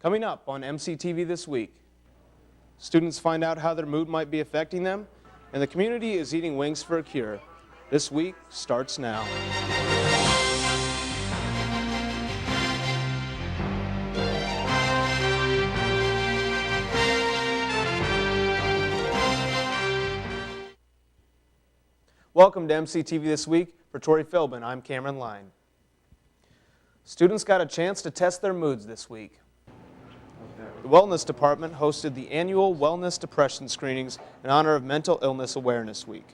Coming up on MCTV this week, students find out how their mood might be affecting them, and the community is eating wings for a cure. This week starts now. Welcome to MCTV This Week. For Tori Philbin, I'm Cameron Line. Students got a chance to test their moods this week. The Wellness Department hosted the annual Wellness Depression Screenings in honor of Mental Illness Awareness Week.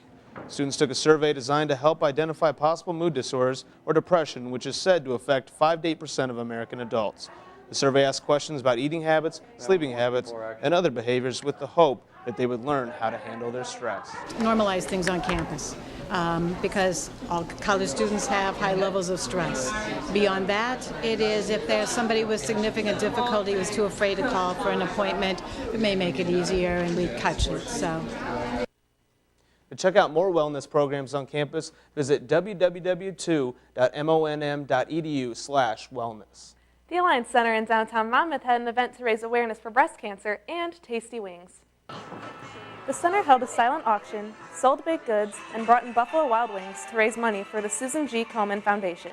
Students took a survey designed to help identify possible mood disorders or depression, which is said to affect 5 to 8% of American adults. The survey asked questions about eating habits, sleeping habits, and other behaviors with the hope that they would learn how to handle their stress. Normalize things on campus because all college students have high levels of stress. Beyond that, it is if there's somebody with significant difficulty who's too afraid to call for an appointment, it may make it easier and we catch it. So. To check out more wellness programs on campus, visit www.monm.edu/wellness. The Alliance Center in downtown Monmouth had an event to raise awareness for breast cancer and tasty wings. The center held a silent auction, sold baked goods, and brought in Buffalo Wild Wings to raise money for the Susan G. Komen Foundation.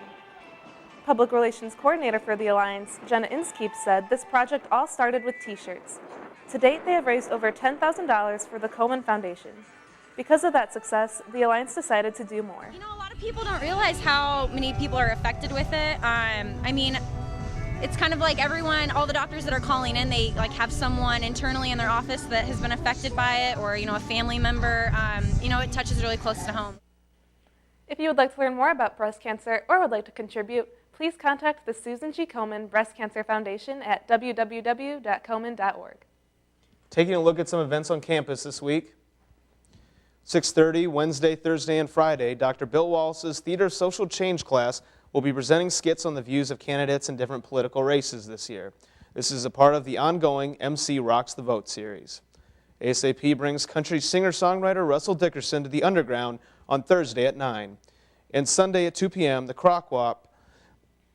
Public Relations Coordinator for the Alliance, Jenna Inskeep, said this project all started with t-shirts. To date, they have raised over $10,000 for the Komen Foundation. Because of that success, the Alliance decided to do more. You know, a lot of people don't realize how many people are affected with it. I mean, it's kind of like everyone, all the doctors that are calling in, they like have someone internally in their office that has been affected by it, or, you know, a family member. You know, it touches really close to home. If you would like to learn more about breast cancer or would like to contribute, please contact the Susan G. Komen Breast Cancer Foundation at www.komen.org. Taking a look at some events on campus this week. 6:30, Wednesday, Thursday, and Friday, Dr. Bill Wallace's Theater Social Change class will be presenting skits on the views of candidates in different political races this year. This is a part of the ongoing MC Rocks the Vote series. ASAP brings country singer-songwriter Russell Dickerson to the Underground on Thursday at 9. And Sunday at 2 p.m., the Crock Walk,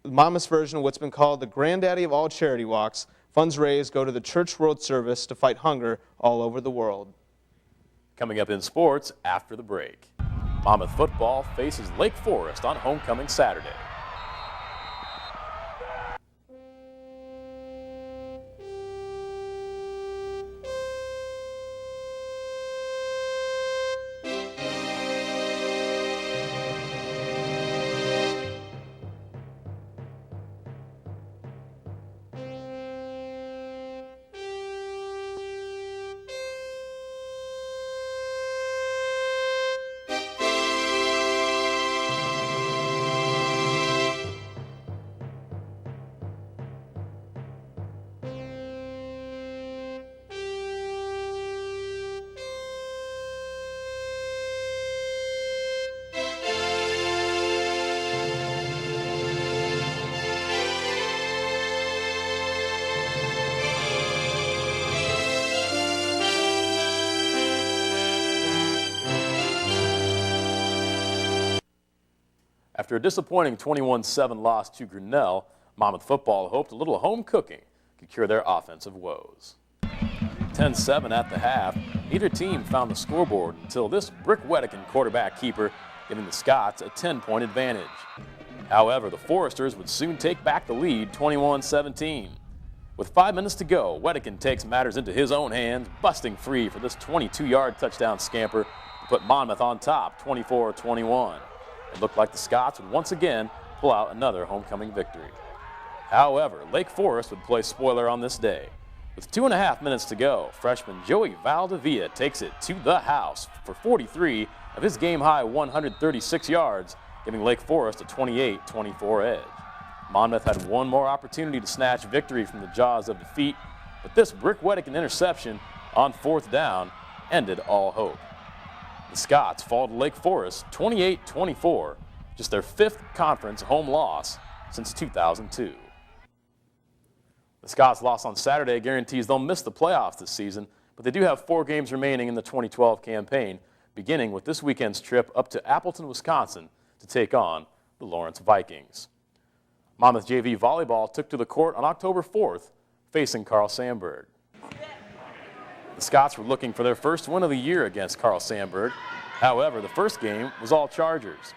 Monmouth's version of what's been called the granddaddy of all charity walks. Funds raised go to the Church World Service to fight hunger all over the world. Coming up in sports after the break, Monmouth football faces Lake Forest on homecoming Saturday. After a disappointing 21-7 loss to Grinnell, Monmouth football hoped a little home cooking could cure their offensive woes. 10-7 at the half, neither team found the scoreboard until this Brick Wedekin quarterback keeper giving the Scots a 10-point advantage. However, the Foresters would soon take back the lead 21-17. With 5 minutes to go, Wedekin takes matters into his own hands, busting free for this 22-yard touchdown scamper to put Monmouth on top 24-21. It looked like the Scots would once again pull out another homecoming victory. However, Lake Forest would play spoiler on this day. With 2.5 minutes to go, freshman Joey Valdivia takes it to the house for 43 of his game-high 136 yards, giving Lake Forest a 28-24 edge. Monmouth had one more opportunity to snatch victory from the jaws of defeat, but this Brick Wedekin interception on 4th down ended all hope. The Scots fall to Lake Forest 28-24, just their 5th conference home loss since 2002. The Scots' loss on Saturday guarantees they'll miss the playoffs this season, but they do have 4 games remaining in the 2012 campaign, beginning with this weekend's trip up to Appleton, Wisconsin to take on the Lawrence Vikings. Monmouth JV volleyball took to the court on October 4th facing Carl Sandburg. The Scots were looking for their first win of the year against Carl Sandburg. However, the first game was all Chargers.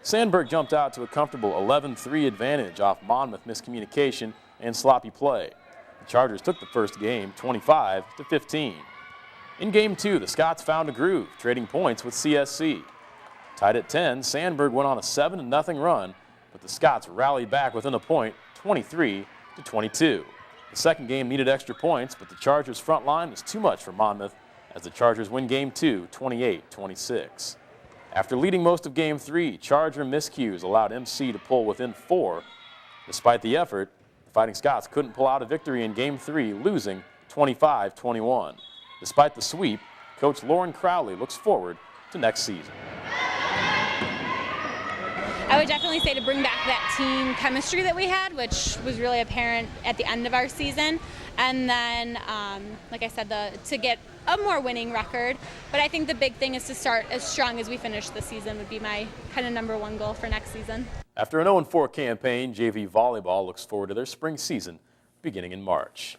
Sandburg jumped out to a comfortable 11-3 advantage off Monmouth miscommunication and sloppy play. The Chargers took the first game 25-15. In Game 2, the Scots found a groove, trading points with CSC. Tied at 10, Sandburg went on a 7-0 run, but the Scots rallied back within a point, 23-22. The second game needed extra points, but the Chargers' front line was too much for Monmouth as the Chargers win Game 2, 28-26. After leading most of Game 3, Charger miscues allowed MC to pull within 4. Despite the effort, the Fighting Scots couldn't pull out a victory in Game 3, losing 25-21. Despite the sweep, Coach Lauren Crowley looks forward to next season. I would definitely say to bring back that team chemistry that we had, which was really apparent at the end of our season. And then, like I said, to get a more winning record. But I think the big thing is to start as strong as we finish the season would be my kind of #1 goal for next season. After an 0-4 campaign, JV Volleyball looks forward to their spring season beginning in March.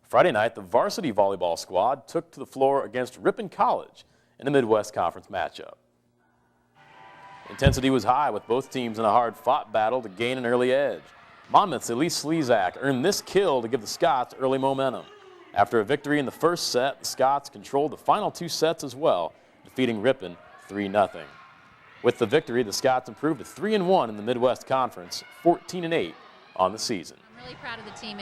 Friday night, the varsity volleyball squad took to the floor against Ripon College in a Midwest Conference matchup. Intensity was high with both teams in a hard-fought battle to gain an early edge. Monmouth's Elise Slezak earned this kill to give the Scots early momentum. After a victory in the first set, the Scots controlled the final 2 sets as well, defeating Ripon 3-0. With the victory, the Scots improved to 3-1 in the Midwest Conference, 14-8 on the season. I'm really proud of the team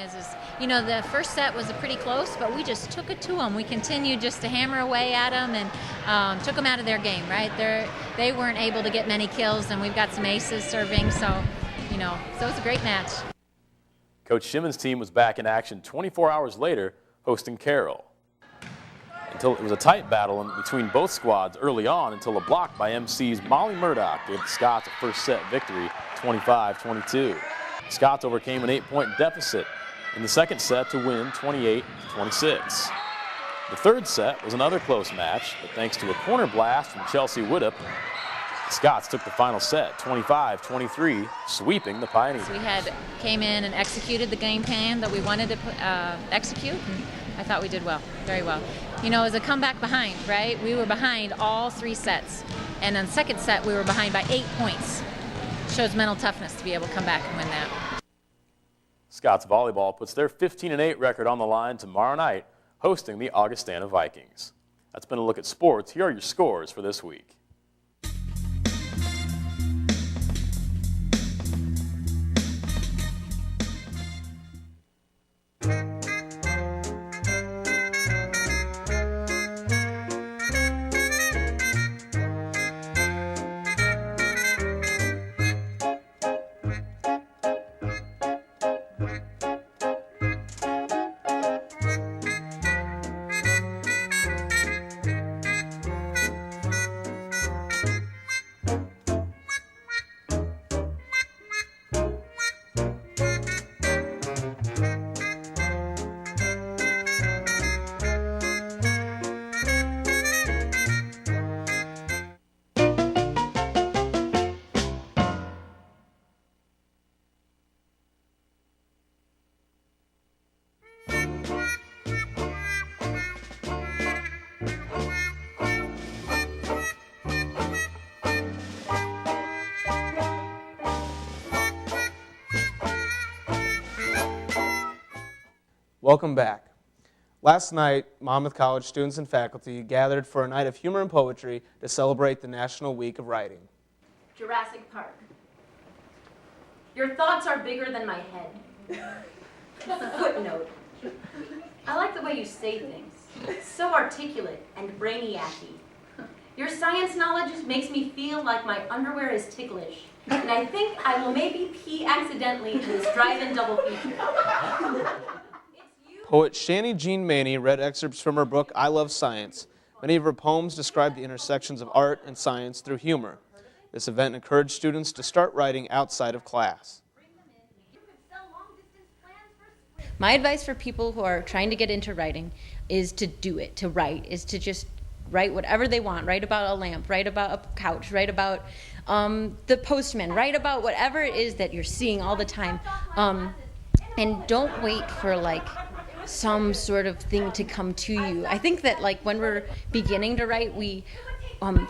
you know, the first set was pretty close, but we just took it to them. We continued just to hammer away at them and took them out of their game, right? They weren't able to get many kills, and we've got some aces serving, so, you know, so it's a great match. Coach Shimon's team was back in action 24 hours later, hosting Carroll. Until it was a tight battle between both squads early on until a block by MC's Molly Murdoch gave the Scots a first set victory, 25-22. The Scots overcame an 8-point deficit in the second set to win 28-26. The third set was another close match, but thanks to a corner blast from Chelsea Woodhup, the Scots took the final set 25-23, sweeping the Pioneers. We came in and executed the game plan that we wanted to execute, and I thought we did well, very well. You know, it was a comeback behind, right? We were behind all 3 sets, and on the second set we were behind by 8 points. Shows mental toughness to be able to come back and win that. Scots volleyball puts their 15-8 record on the line tomorrow night, hosting the Augustana Vikings. That's been a look at sports. Here are your scores for this week. Welcome back. Last night, Monmouth College students and faculty gathered for a night of humor and poetry to celebrate the National Week of Writing. Jurassic Park. Your thoughts are bigger than my head. Footnote. I like the way you say things. So articulate and brainiac-y. Your science knowledge just makes me feel like my underwear is ticklish. And I think I will maybe pee accidentally in this drive-in double feature. Poet Shani Jean Maney read excerpts from her book, I Love Science. Many of her poems describe the intersections of art and science through humor. This event encouraged students to start writing outside of class. My advice for people who are trying to get into writing is to do it, to write, is to just write whatever they want. Write about a lamp, write about a couch, write about the postman, write about whatever it is that you're seeing all the time. And don't wait for some sort of thing to come to you. I think that like when we're beginning to write, we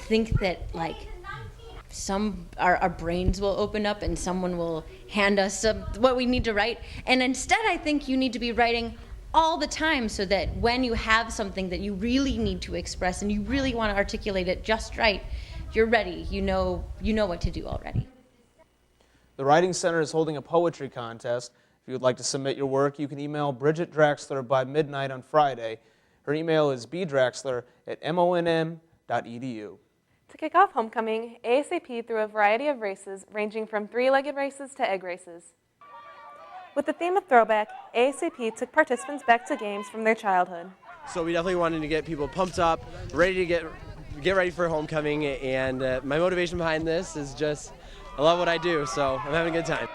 think that like our brains will open up and someone will hand us what we need to write. And instead, I think you need to be writing all the time so that when you have something that you really need to express and you really want to articulate it just right, you're ready. You know what to do already. The Writing Center is holding a poetry contest. If you would like to submit your work, you can email Bridget Draxler by midnight on Friday. Her email is bdraxler@monm.edu. To kick off homecoming, ASAP threw a variety of races ranging from three-legged races to egg races. With the theme of throwback, ASAP took participants back to games from their childhood. So we definitely wanted to get people pumped up, ready to get ready for homecoming, and my motivation behind this is just I love what I do, so I'm having a good time.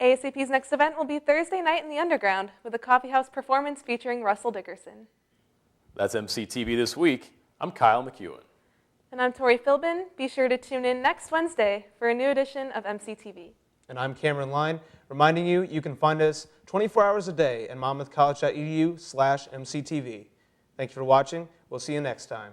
ASAP's next event will be Thursday night in the Underground with a coffeehouse performance featuring Russell Dickerson. That's MCTV This Week. I'm Kyle McEwen. And I'm Tori Philbin. Be sure to tune in next Wednesday for a new edition of MCTV. And I'm Cameron Line, reminding you you can find us 24 hours a day at monmouthcollege.edu/MCTV. Thank you for watching. We'll see you next time.